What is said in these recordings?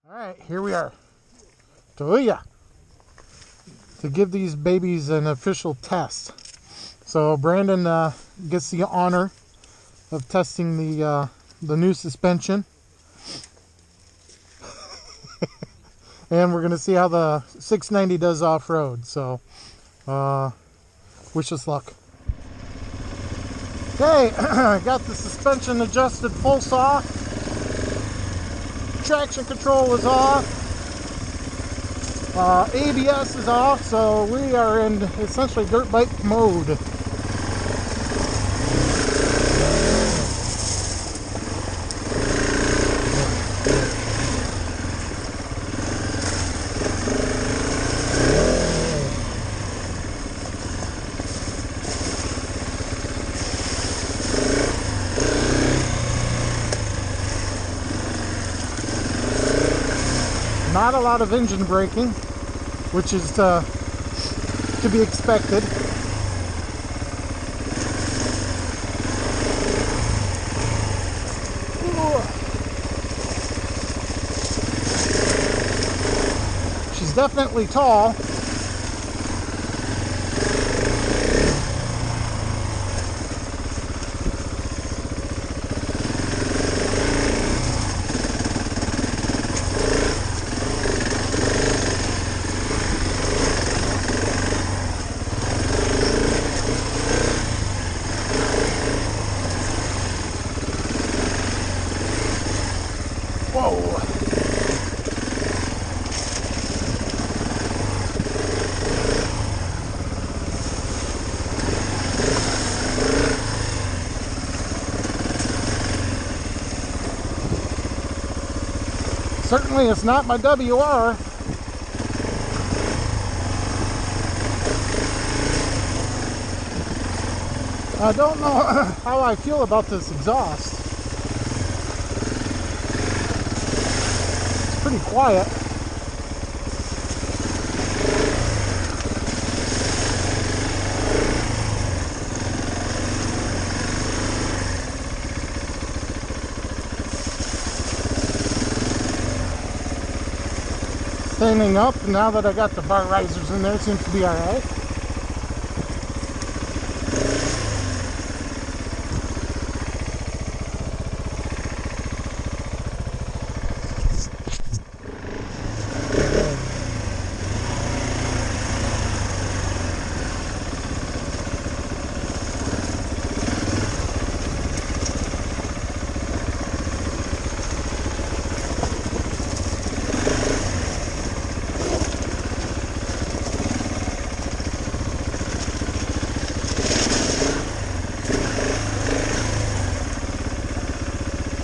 Alright, here we are. Tahuya. To give these babies an official test. So Brandon gets the honor of testing the new suspension. And we're going to see how the 690 does off-road. So, wish us luck. Okay, I got the suspension adjusted full soft. Traction control is off. ABS is off, so we are in essentially dirt bike mode. Not a lot of engine braking, which is to be expected. She's definitely tall. Whoa. Certainly it's not my WR. I don't know how I feel about this exhaust. Pretty quiet. Standing up, now that I got the bar risers in there, seems to be alright.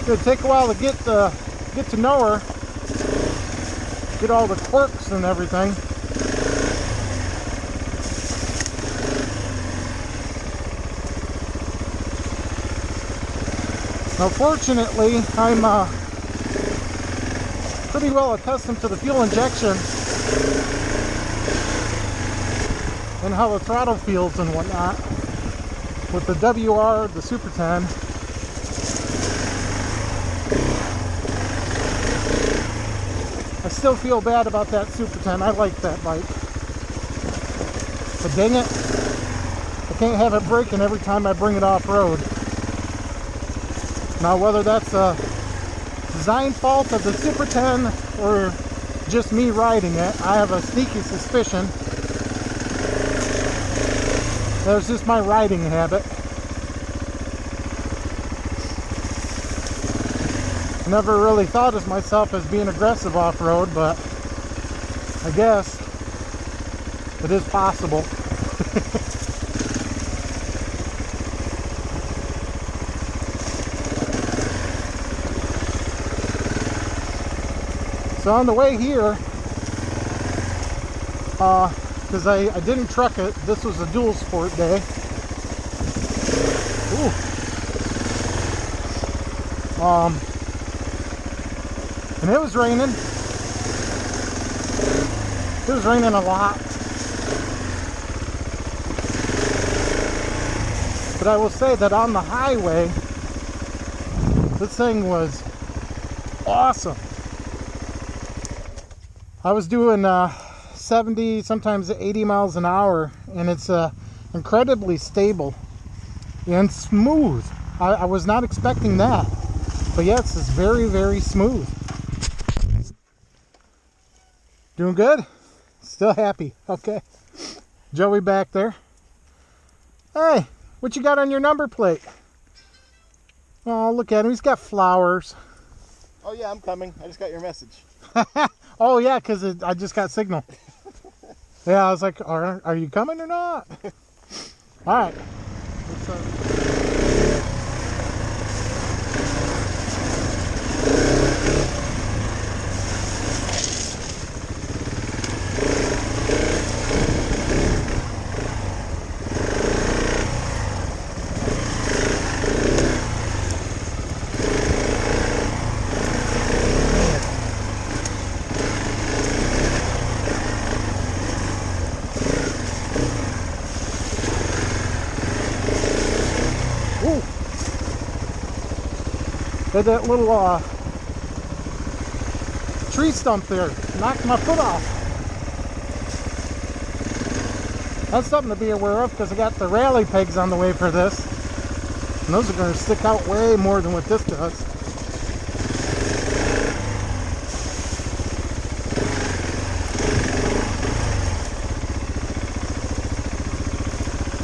It'll take a while to get to know her, get all the quirks and everything. Now, fortunately, I'm pretty well accustomed to the fuel injection and how the throttle feels and whatnot with the WR, the Super 10. I still feel bad about that Super 10. I like that bike. But dang it, I can't have it breaking every time I bring it off-road. Now, whether that's a design fault of the Super 10 or just me riding it, I have a sneaky suspicion that it's just my riding habit. Never really thought of myself as being aggressive off-road, but I guess it is possible. So on the way here, because I didn't truck it, this was a dual sport day. And it was raining. It was raining a lot. But I will say that on the highway, this thing was awesome. I was doing 70, sometimes 80 miles an hour, and it's incredibly stable and smooth. I was not expecting that, but yes, it's very, very smooth. Doing good? Still happy. Okay. Joey back there. Hey, what you got on your number plate? Oh, look at him. He's got flowers. Oh yeah, I'm coming. I just got your message. Oh yeah, because I just got signal. Yeah, I was like, are you coming or not? All right. Ooh. Had that little tree stump there. Knocked my foot off. That's something to be aware of because I got the rally pegs on the way for this. And those are going to stick out way more than what this does.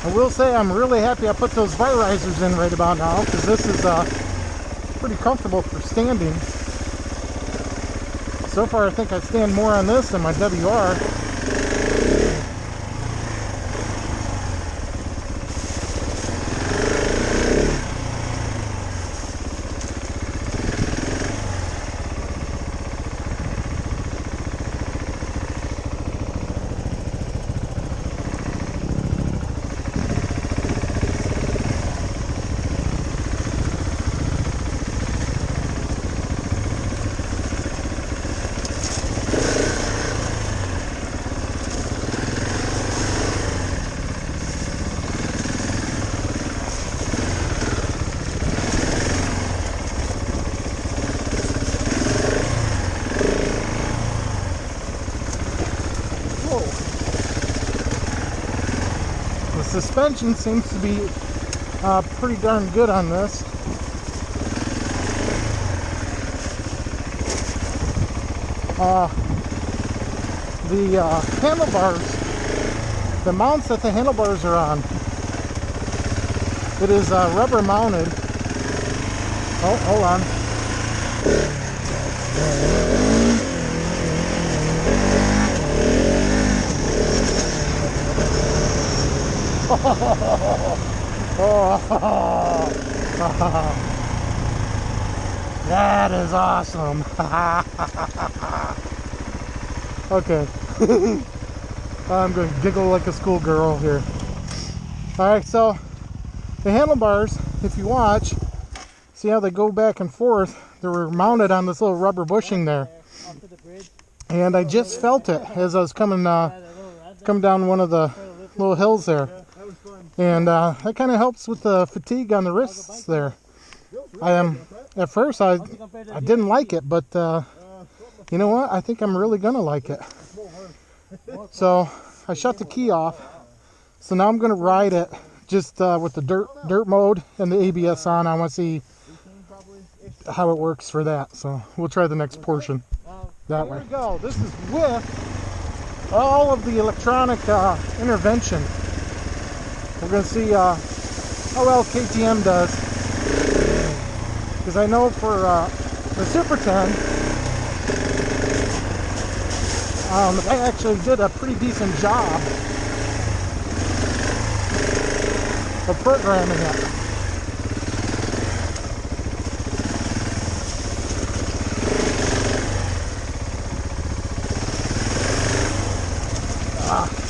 I will say I'm really happy I put those virizers in right about now because this is pretty comfortable for standing. So far I think I stand more on this than my WR. The suspension seems to be pretty darn good on this. The handlebars, the mounts that the handlebars are on, it is rubber mounted. Oh, hold on. That is awesome. Okay. I'm going to giggle like a schoolgirl here. Alright, so the handlebars, if you watch, see how they go back and forth? They were mounted on this little rubber bushing there. And I just felt it as I was coming down one of the little hills there. And that kind of helps with the fatigue on the wrists there. At first I didn't like it, but you know what? I think I'm really gonna like it. So I shut the key off. So now I'm gonna ride it just with the dirt mode and the ABS on. I want to see how it works for that. So we'll try the next portion that way. Here we go. This is with all of the electronic intervention. We're going to see how well KTM does. Because I know for the Super 10, they actually did a pretty decent job of programming it.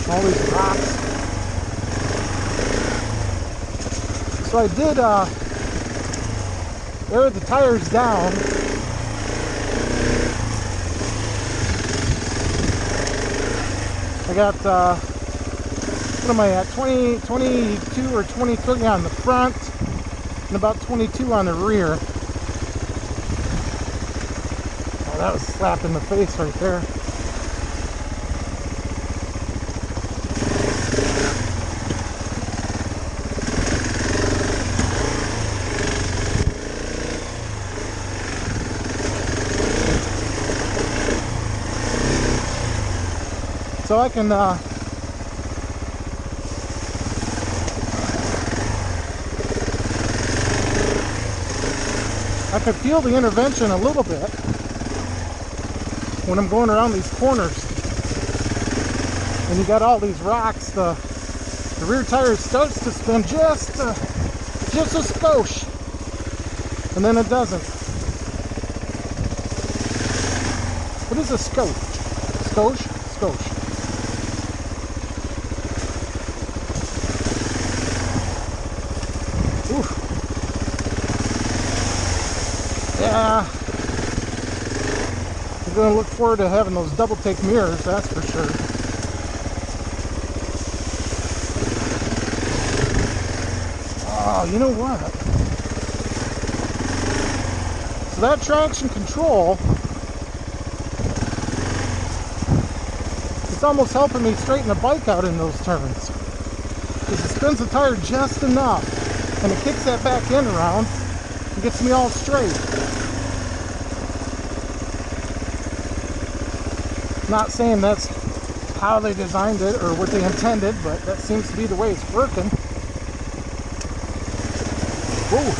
All these rocks. So I did air the tires down. I got, what am I at, 22 or 23 on the front, and about 22 on the rear. Oh, that was a slap in the face right there. So I can feel the intervention a little bit when I'm going around these corners. And you got all these rocks, the rear tire starts to spin just a skosh, and then it doesn't. What is a skosh? Skosh? Skosh. Oof. Yeah. I'm going to look forward to having those double take mirrors, that's for sure. Oh, you know what? So that traction control, it's almost helping me straighten the bike out in those turns. Because it spins the tire just enough, and it kicks that back end around and gets me all straight. Not saying that's how they designed it or what they intended, but that seems to be the way it's working. Whoa.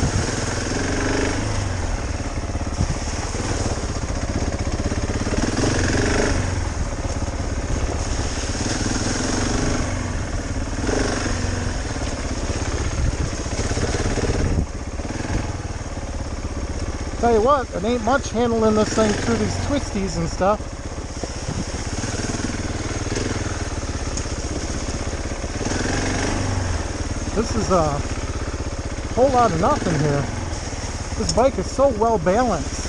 Tell you what, it ain't much handling this thing through these twisties and stuff. This is a whole lot of nothing here. This bike is so well balanced.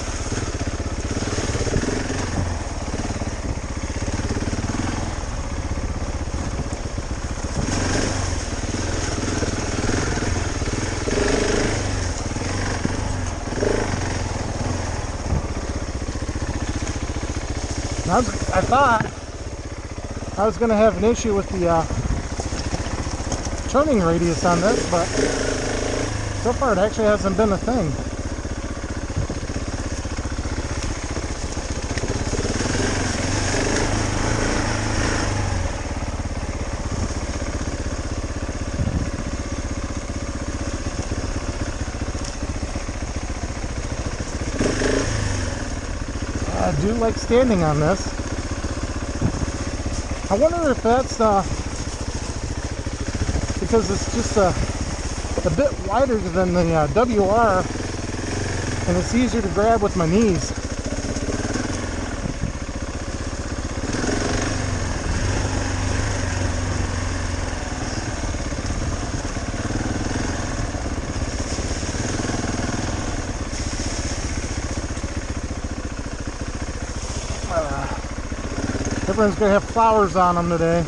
I thought I was going to have an issue with the turning radius on this, but so far it actually hasn't been a thing. I do like standing on this. I wonder if that's because it's just a bit wider than the WR, and it's easier to grab with my knees. Everyone's gonna have flowers on them today.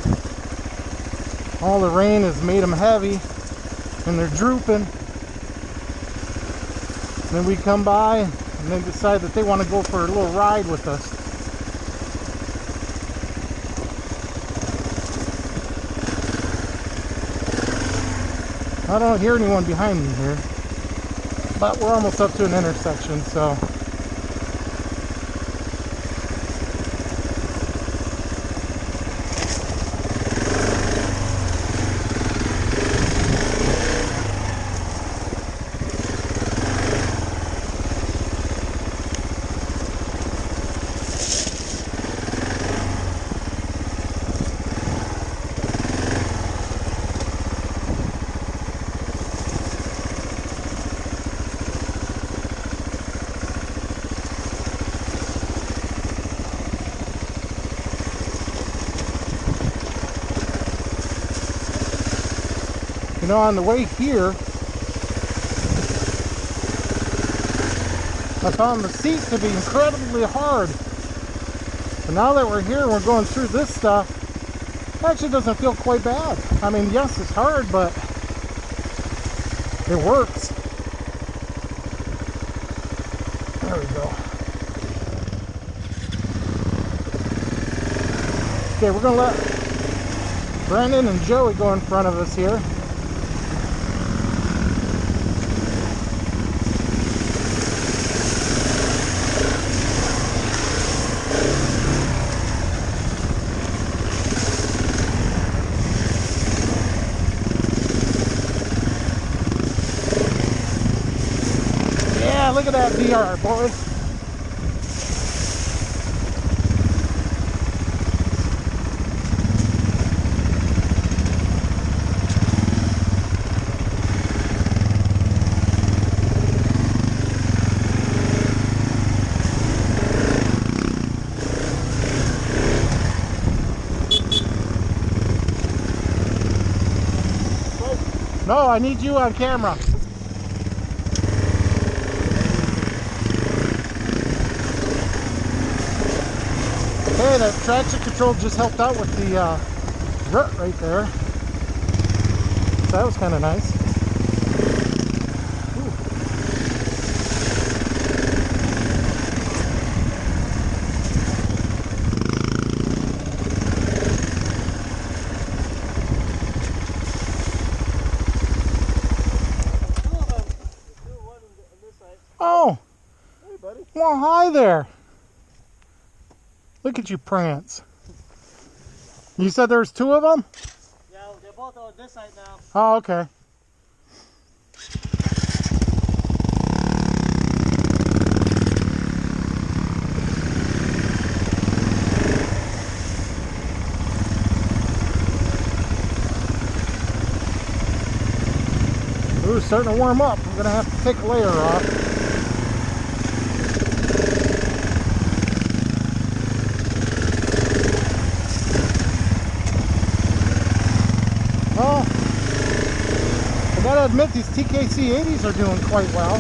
All the rain has made them heavy, and they're drooping. And then we come by, and they decide that they want to go for a little ride with us. I don't hear anyone behind me here, but we're almost up to an intersection, so. You know, on the way here, I found the seat to be incredibly hard. But now that we're here and we're going through this stuff, it actually doesn't feel quite bad. I mean, yes, it's hard, but it works. There we go. Okay, we're going to let Brandon and Joey go in front of us here. VR, boy. No, I need you on camera. Okay, that traction control just helped out with the rut right there. So that was kind of nice. Ooh. Oh, Hey, buddy. well, hi there. Look at you prance. You said there's two of them? Yeah, they're both on this side now. Oh, okay. Ooh, it's starting to warm up. I'm gonna have to take a layer off. Well, I gotta admit these TKC 80s are doing quite well.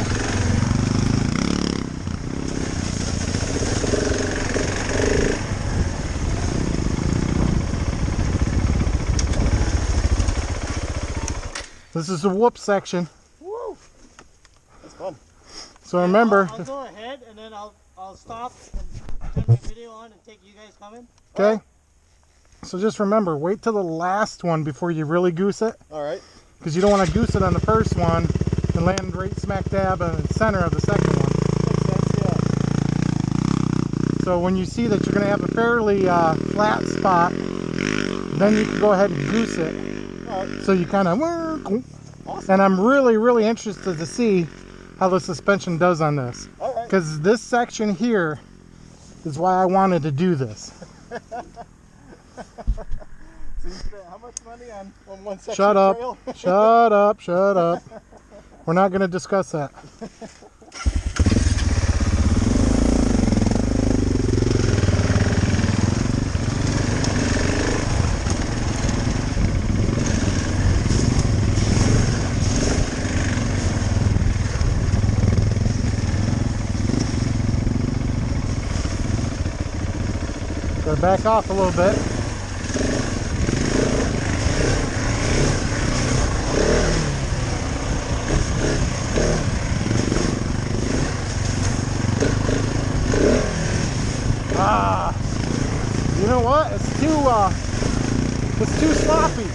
This is the whoop section. Woo! That's fun. So remember, I'll go ahead and then I'll stop and turn my video on and take you guys coming. okay? So just remember, wait till the last one before you really goose it. All right. Because you don't want to goose it on the first one and land right smack dab in the center of the second one. Makes sense, yeah. So when you see that you're going to have a fairly flat spot, then you can go ahead and goose it. All right. So you kind of, Awesome. and I'm really, really interested to see how the suspension does on this. All right. Because this section here is why I wanted to do this. So you spent how much money on one section Shut of up, trail? shut up, shut up. We're not going to discuss that. Gotta back off a little bit. Ah, you know what? It's too sloppy.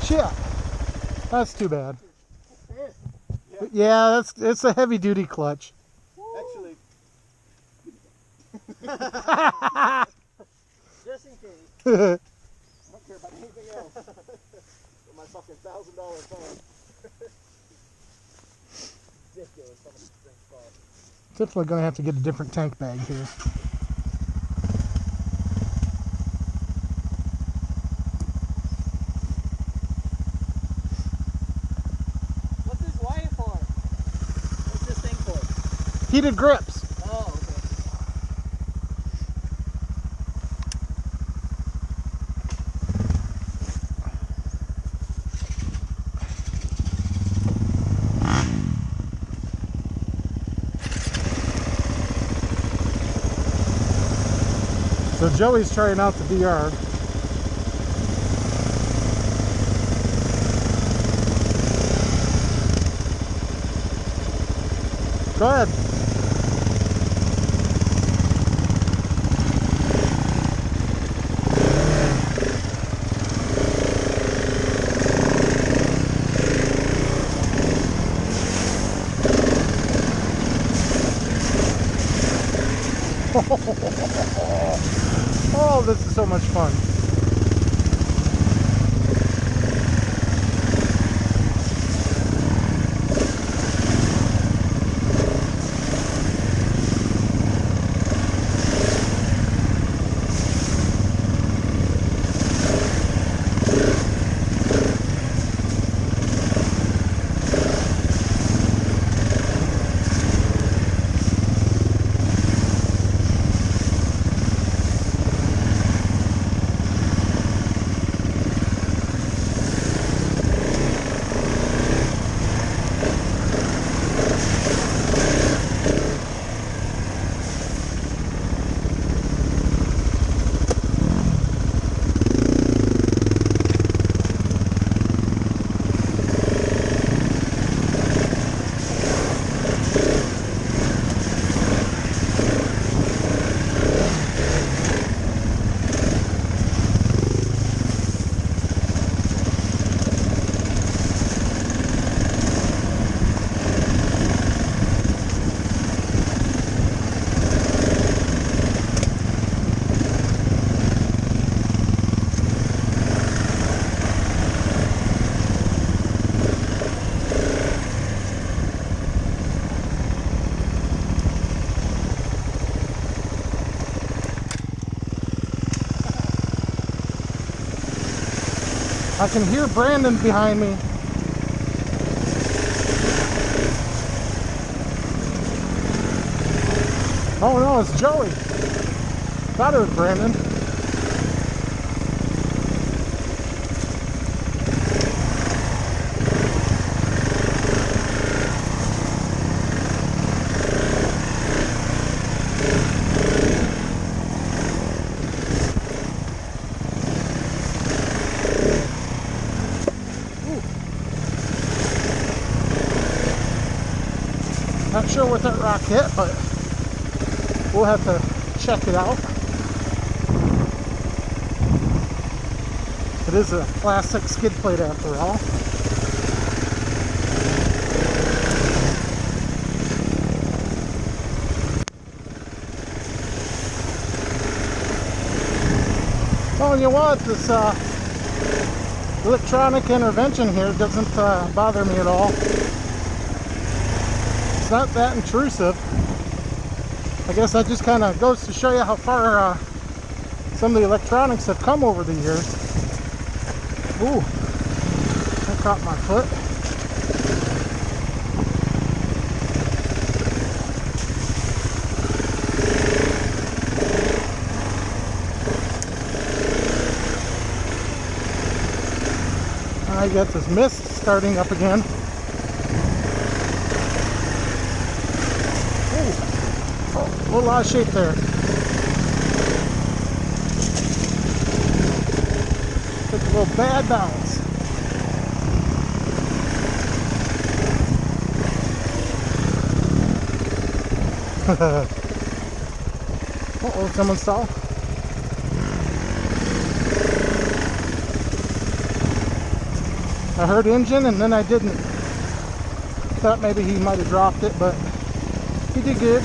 Shit, that's too bad. Yeah, it's a heavy duty clutch. Actually, Just in case. I don't care about anything else. But my fucking $1,000 phone. Ridiculous how much this thing costs. Definitely gonna have to get a different tank bag here. What's this wire for? What's this thing for? Heated grips. Oh, okay. So Joey's trying out the VR. Go ahead. Oh, this is so much fun. I can hear Brandon behind me. Oh no, it's Joey. Thought it was Brandon. Not sure what that rock hit, but we'll have to check it out. It is a plastic skid plate after all. Well, you know what? This electronic intervention here doesn't bother me at all. It's not that intrusive. I guess that just kind of goes to show you how far some of the electronics have come over the years. Ooh, that caught my foot. I got this mist starting up again. Ooh. Oh, a little out of shape there. Took a little bad bounce. Uh-oh, someone saw. I heard engine and then I didn't. Thought maybe he might have dropped it, but he did good.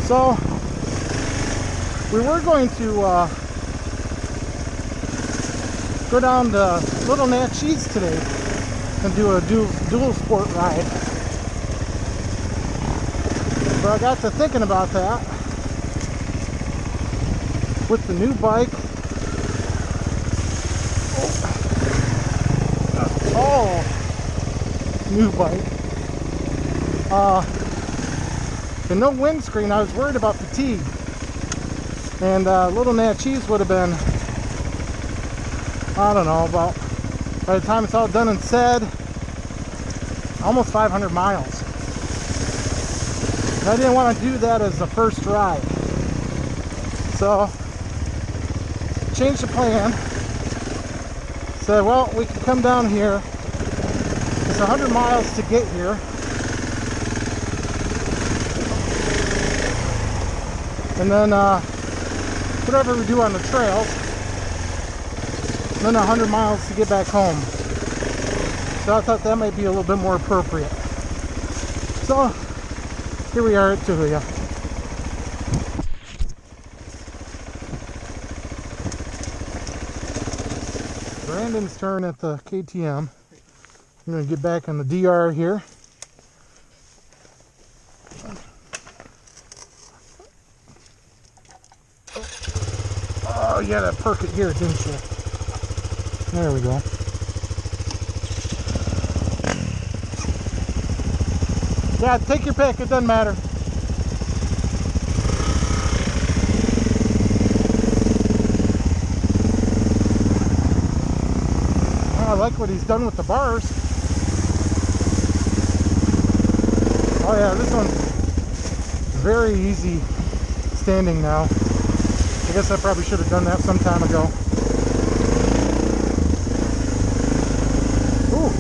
So, we were going to go down to Little Natchez today and do a dual sport ride. But I got to thinking about that. With the new bike, new bike, and no windscreen, I was worried about fatigue. And Little Natchez would have been, I don't know, about, by the time it's all done and said, almost 500 miles. And I didn't want to do that as the first ride. So, changed the plan. Said, well, we can come down here. It's 100 miles to get here. And then whatever we do on the trails, then 100 miles to get back home. So I thought that might be a little bit more appropriate. So here we are at Tahuya. Brandon's turn at the KTM. I'm going to get back on the DR here. Oh, you had to perk it here, didn't you? There we go. Yeah, take your pick, it doesn't matter. Oh, I like what he's done with the bars. Oh yeah, this one's very easy standing now. I guess I probably should have done that some time ago. Ooh.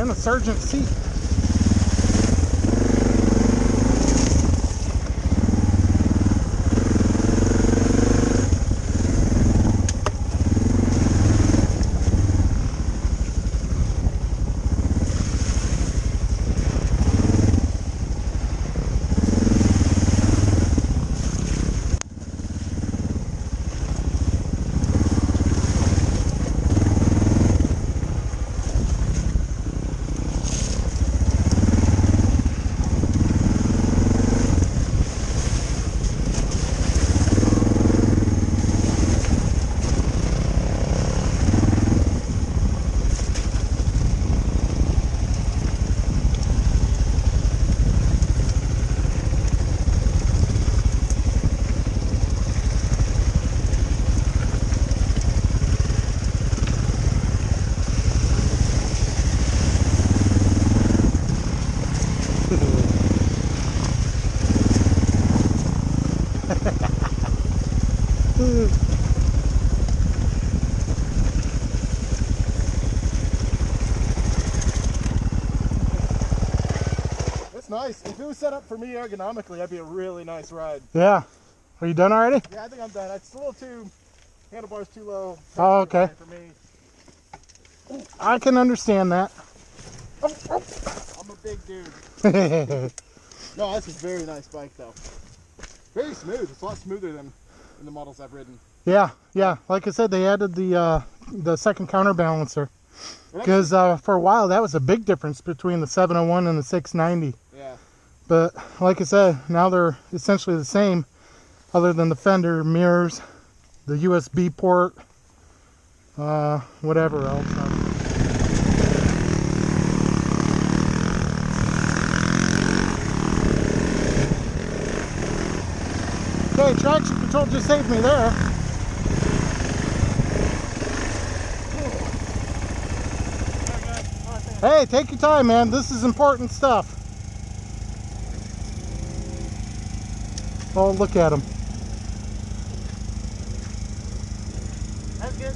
And the sergeant seat. It's nice. If it was set up for me ergonomically, that'd be a really nice ride. Yeah. Are you done already? Yeah, I think I'm done. It's a little too, handlebars too low. Oh, okay. For me. I can understand that. I'm a big dude. No, this is a very nice bike though. Very smooth. It's a lot smoother than in the models I've ridden. Yeah, yeah. Like I said, they added the second counterbalancer. Because for a while, that was a big difference between the 701 and the 690. Yeah. But like I said, now they're essentially the same, other than the fender, mirrors, the USB port, whatever else. Okay, traction control just saved me there. Hey, take your time, man. This is important stuff. Oh, look at him. That's good.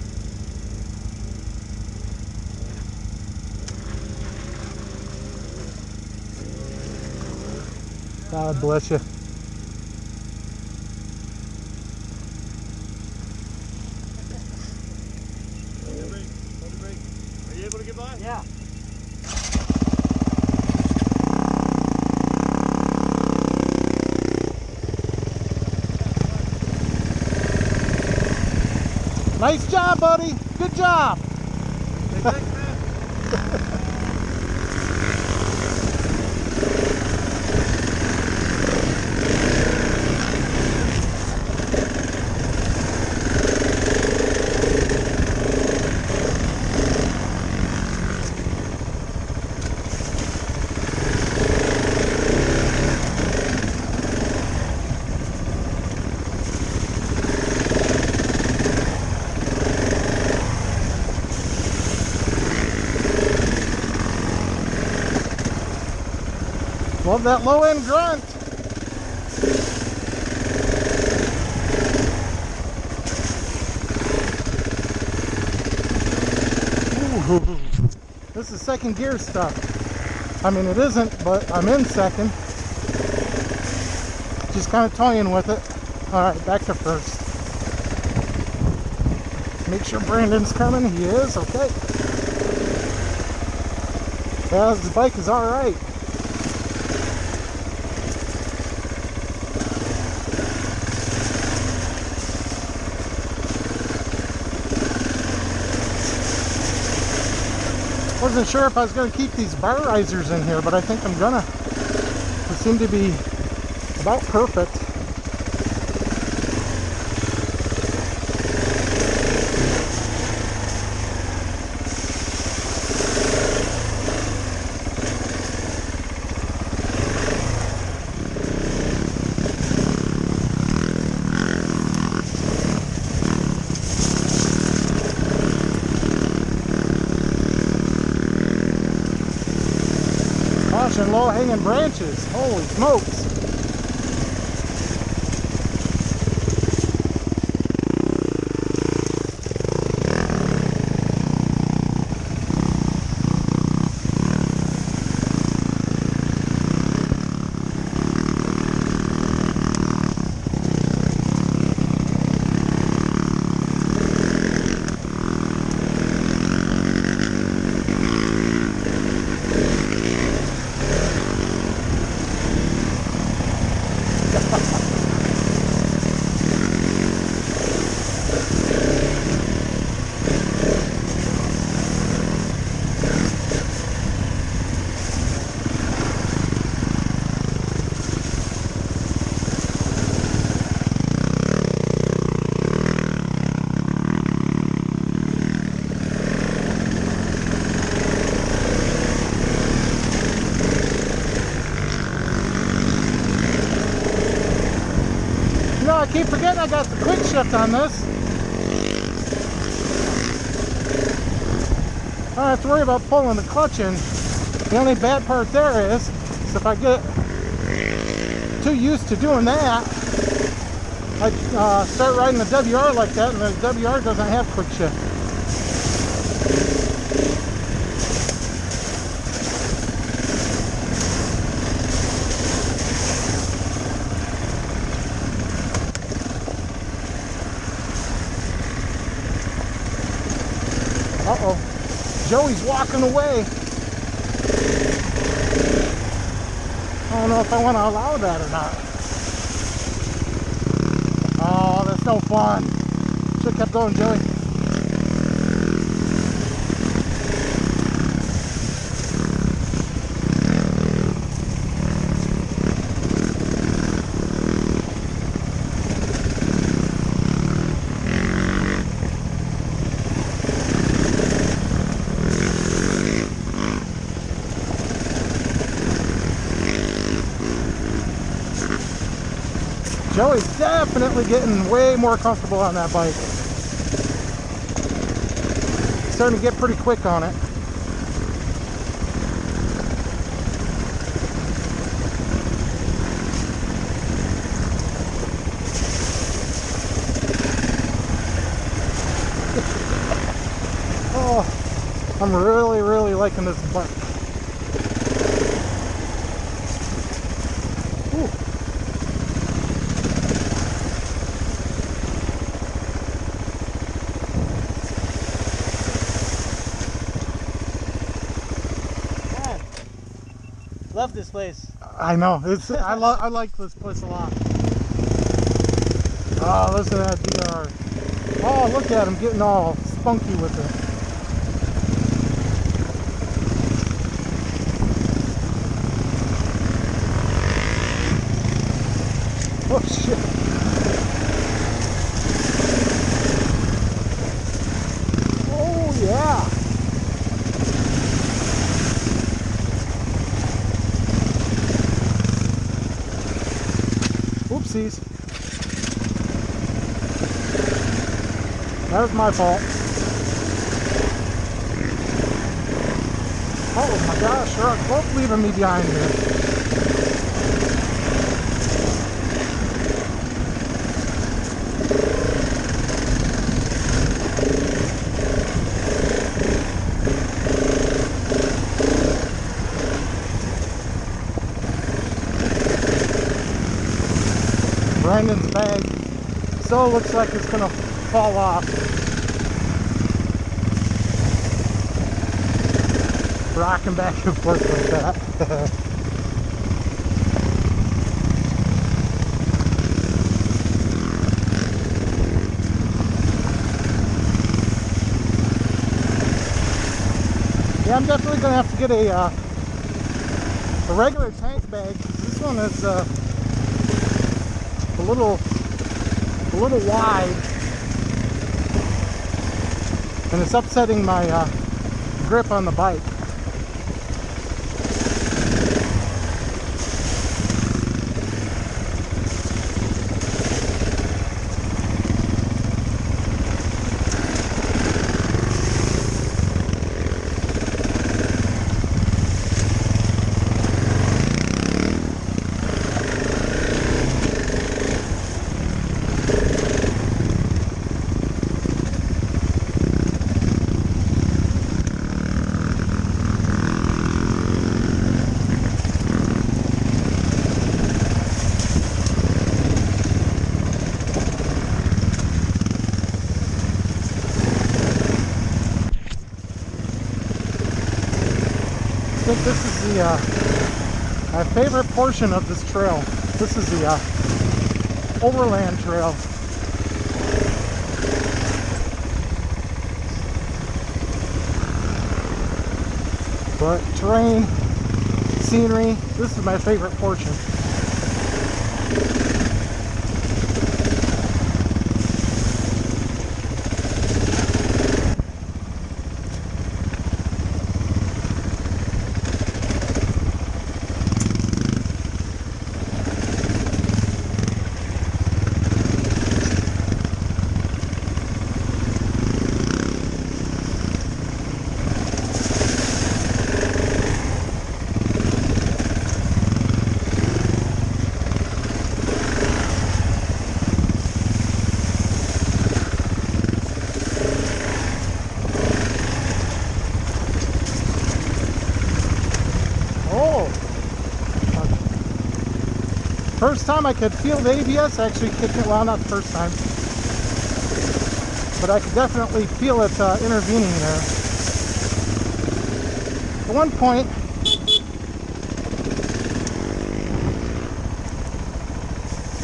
God bless you. Are you able to get by? Yeah. Nice job, buddy. Good job. Hey, thanks, man. Love that low end grunt. Ooh, this is second gear stuff. I mean, it isn't, but I'm in second. Just kind of toying with it. All right, back to first. Make sure Brandon's coming. He is. Okay. Yeah, this bike is all right. Wasn't sure if I was going to keep these bar risers in here, but I think I'm gonna. They seem to be about perfect. Caution, low-hanging branches. Holy smokes. keep forgetting I got the quick shift on this. I don't have to worry about pulling the clutch in. The only bad part there is if I get too used to doing that, I start riding the WR like that, and the WR doesn't have quick shift. Uh-oh, Joey's walking away. I don't know if I want to allow that or not. Oh, that's no fun. Should have kept going, Joey. Joey's definitely getting way more comfortable on that bike. Starting to get pretty quick on it. Oh, I'm really liking this bike. Love this place. I know. It's I like this place a lot. Oh, listen to that DR. Oh, look at him getting all spunky with it. Oh shit. Oh yeah. Oopsies. That was my fault. Oh my gosh, they're both leaving me behind here. Brandon's bag still looks like it's gonna fall off. Rocking back and forth like that. Yeah, I'm definitely gonna have to get a regular tank bag. This one is a little wide, and it's upsetting my grip on the bike. I think this is the my favorite portion of this trail. This is the overland trail. But terrain, scenery, this is my favorite portion. time I could feel the ABS actually kicking, well, not the first time, but I could definitely feel it intervening there. At one point,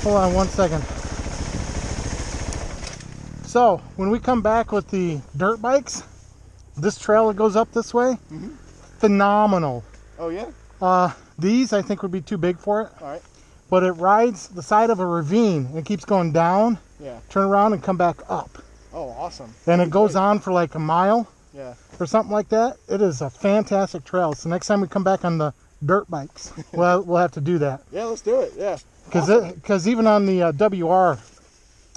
hold on one second. So when we come back with the dirt bikes, this trail that goes up this way, phenomenal. Oh yeah? These I think would be too big for it. All right. But it rides the side of a ravine and keeps going down, Yeah. turn around and come back up. Oh, awesome. And it goes on for like a mile Yeah. or something like that. It is a fantastic trail. So next time we come back on the dirt bikes, we'll have to do that. Yeah, let's do it. Yeah. Because even on the WR,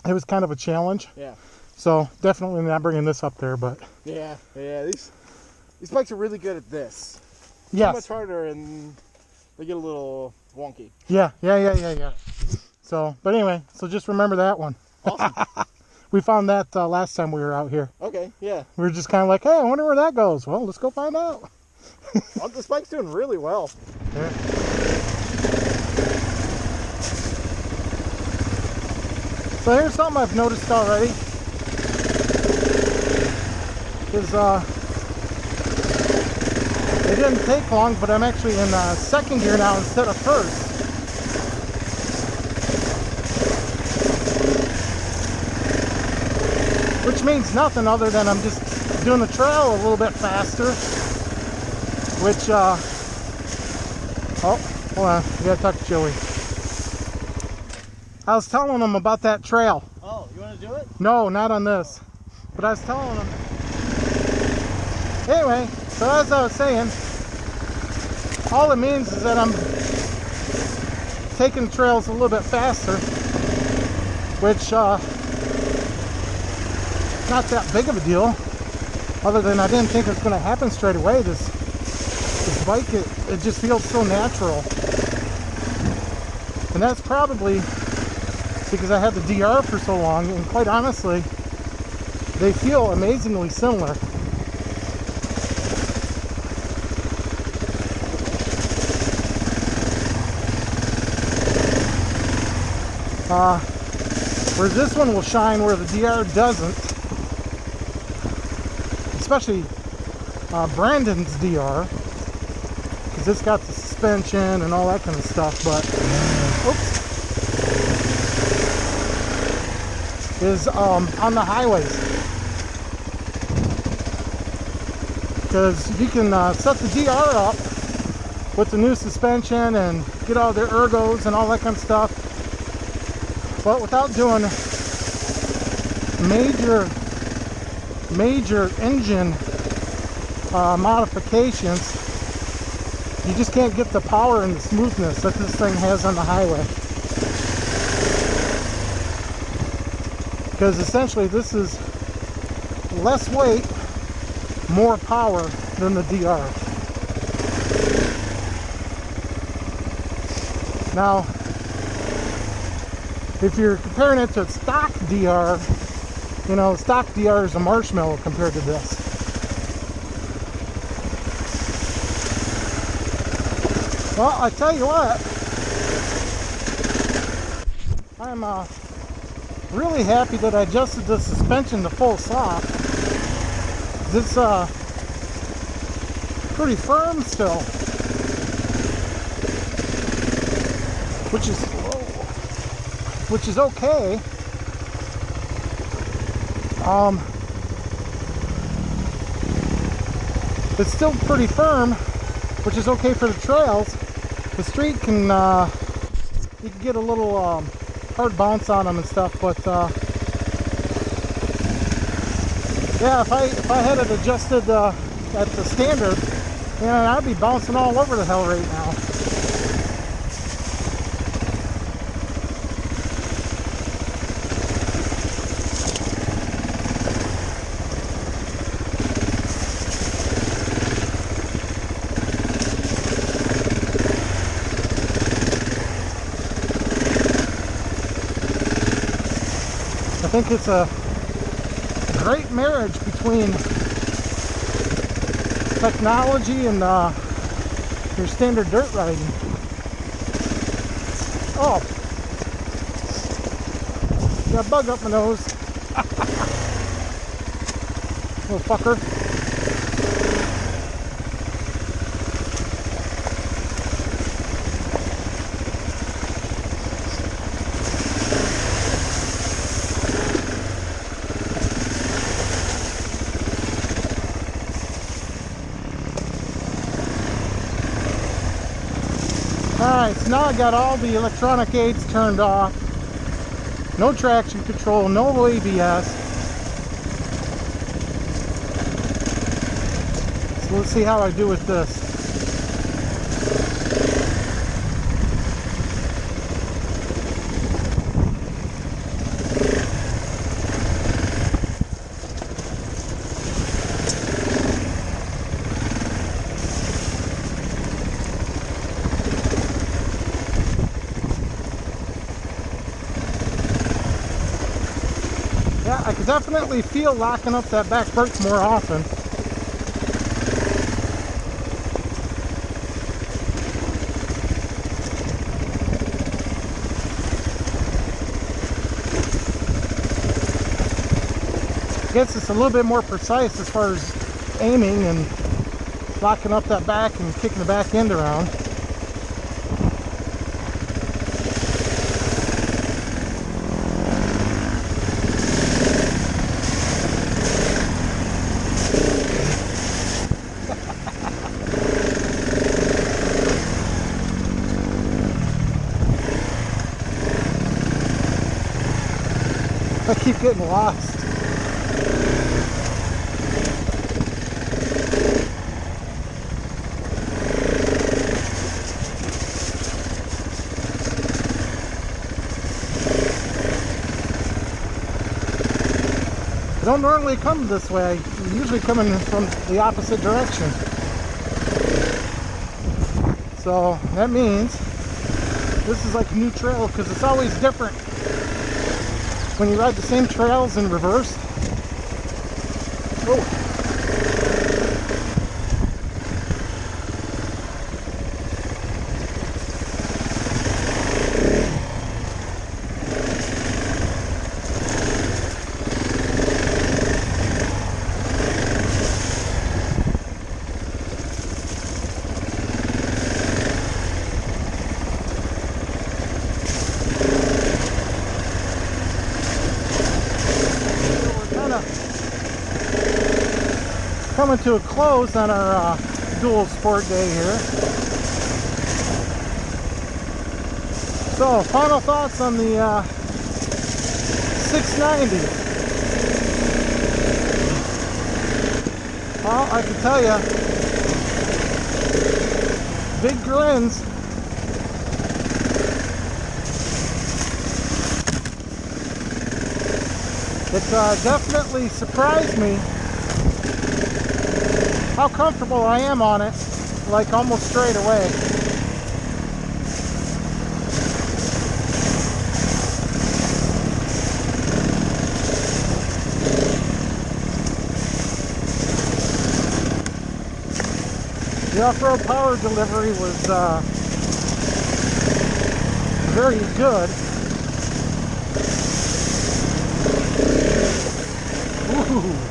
it was kind of a challenge. Yeah. So definitely not bringing this up there, but Yeah. Yeah. These bikes are really good at this. yes. Much harder, and they get a little wonky. Yeah. So, but anyway, so just remember that one. Awesome. We found that last time we were out here. Okay. Yeah. We were just kind of like, hey, I wonder where that goes. Well, let's go find out. Well, this bike's doing really well. Yeah. So here's something I've noticed already. Is it didn't take long, but I'm actually in second gear now instead of first. Which means nothing other than I'm just doing the trail a little bit faster. Which, oh, hold on, I gotta talk to Joey. I was telling him about that trail. Oh, you want to do it? No, not on this. But I was telling him. Anyway, so as I was saying, all it means is that I'm taking the trails a little bit faster, which not that big of a deal, other than I didn't think it was going to happen straight away. This bike, it just feels so natural. And that's probably because I had the DR for so long, and quite honestly, they feel amazingly similar. Where this one will shine where the DR doesn't, especially Brandon's DR, because it's got the suspension and all that kind of stuff, but is on the highways, because you can set the DR up with the new suspension and get all their ergos and all that kind of stuff, but without doing major engine modifications, you just can't get the power and the smoothness that this thing has on the highway. Because essentially this is less weight, more power than the DR. Now, if you're comparing it to stock DR, you know, stock DR is a marshmallow compared to this. Well, I tell you what, I'm really happy that I adjusted the suspension to full soft. It's pretty firm still, which is okay. It's still pretty firm, which is okay for the trails. The street can, you can get a little hard bounce on them and stuff, but yeah, if I had it adjusted at the standard, man, I'd be bouncing all over the hell right now. I think it's a great marriage between technology and your standard dirt riding. Oh, got a bug up my nose. Little fucker. Alright, so now I got all the electronic aids turned off. No traction control, no ABS. So let's see how I do with this. Yeah, I can definitely feel locking up that back brake more often. Gets us a little bit more precise as far as aiming and locking up that back and kicking the back end around. I keep getting lost. I don't normally come this way. I'm usually coming from the opposite direction. So that means this is like a new trail because it's always different when you ride the same trails in reverse. Oh. Coming to a close on our dual sport day here. So, final thoughts on the 690. Well, I can tell you, big grins. It definitely surprised me how comfortable I am on it, like almost straight away. The off-road power delivery was very good. Ooh.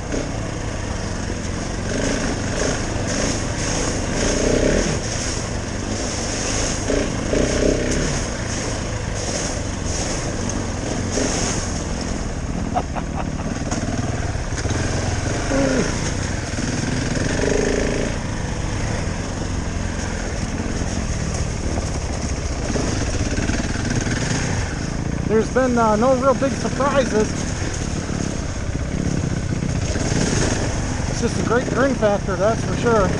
There's been no real big surprises. It's just a great grin factor, that's for sure.